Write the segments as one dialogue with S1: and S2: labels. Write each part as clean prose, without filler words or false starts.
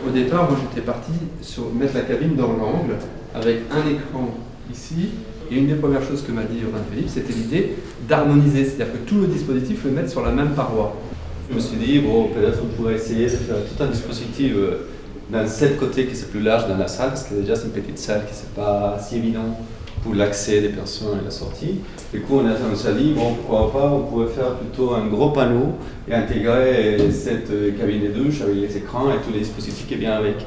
S1: Au départ, moi j'étais parti sur mettre la cabine dans l'angle avec un écran ici. Et une des premières choses que m'a dit Urbain Philippe, c'était l'idée d'harmoniser, c'est-à-dire que tout le dispositif le mette sur la même paroi.
S2: Je me suis dit, bon, peut-être on pourrait essayer de faire tout un dispositif dans cette côté qui est plus large dans la salle, parce que déjà c'est une petite salle qui n'est pas si évident pour l'accès des personnes et la sortie. Du coup, on s'est dit, bon, pourquoi pas, on pourrait faire plutôt un gros panneau et intégrer cette cabine de douche avec les écrans et tous les dispositifs qui viennent avec.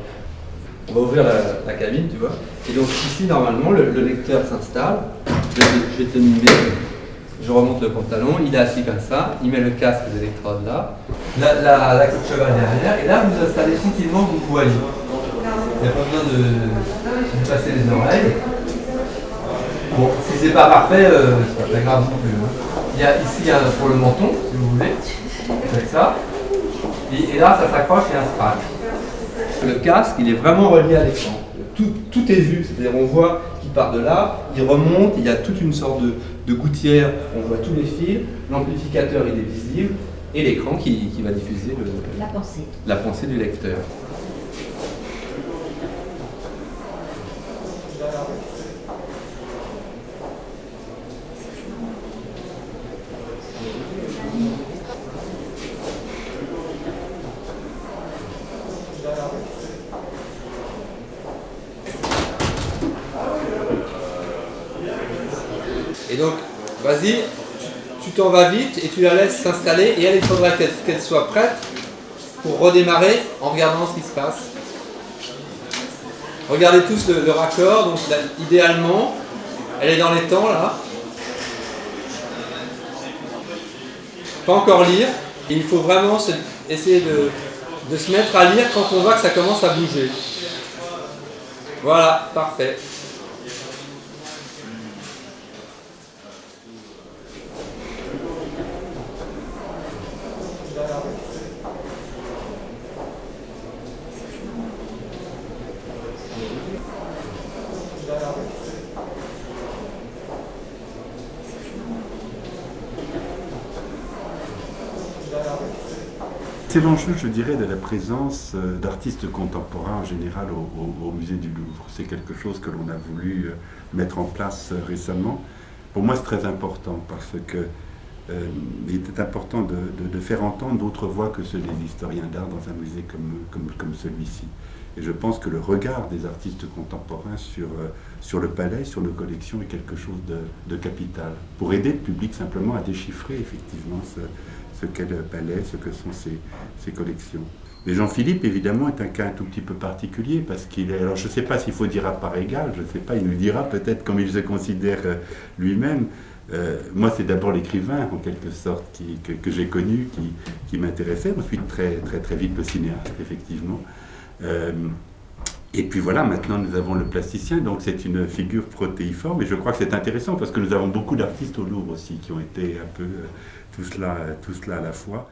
S1: On va ouvrir la cabine, tu vois. Et donc ici, normalement, le lecteur s'installe. Je vais te mimer. Je remonte le pantalon, il est assis comme ça, il met le casque d'électrode là. La queue de cheval derrière, et là vous installez tranquillement, vous voyez. Il n'y a pas besoin de passer les oreilles. Bon, si c'est pas parfait, c'est pas très grave non plus. Il y a ici pour le menton, si vous voulez, avec ça. Et là, ça s'accroche, il y a un strap. Le casque, il est vraiment relié à l'écran. Tout est vu, c'est-à-dire on voit qu'il part de là, il remonte, il y a toute une sorte de gouttière, on voit tous les fils, l'amplificateur il est visible, et l'écran qui va diffuser la pensée du lecteur. Et donc, vas-y, tu t'en vas vite et tu la laisses s'installer et elle, il faudra qu'elle soit prête pour redémarrer en regardant ce qui se passe. Regardez tous le raccord, donc là, idéalement, elle est dans les temps là. Pas encore lire, il faut vraiment essayer de se mettre à lire quand on voit que ça commence à bouger. Voilà, parfait.
S3: C'est l'enjeu, je dirais, de la présence d'artistes contemporains en général au musée du Louvre. C'est quelque chose que l'on a voulu mettre en place récemment. Pour moi, c'est très important parce que il était important de faire entendre d'autres voix que ceux des historiens d'art dans un musée comme celui-ci. Et je pense que le regard des artistes contemporains sur le palais, sur nos collections, est quelque chose de capital. Pour aider le public simplement à déchiffrer effectivement ce qu'est le palais, ce que sont ses collections. Mais Jean-Philippe, évidemment, est un cas un tout petit peu particulier parce qu'il est... Alors, je ne sais pas s'il faut dire à part égale, je ne sais pas, il nous dira peut-être comme il se considère lui-même. Moi, c'est d'abord l'écrivain, en quelque sorte, que j'ai connu, qui m'intéressait. Ensuite, très vite, le cinéaste, effectivement. Et puis voilà, maintenant, nous avons le plasticien, donc c'est une figure protéiforme. Et je crois que c'est intéressant parce que nous avons beaucoup d'artistes au Louvre aussi qui ont été un peu tout cela à la fois.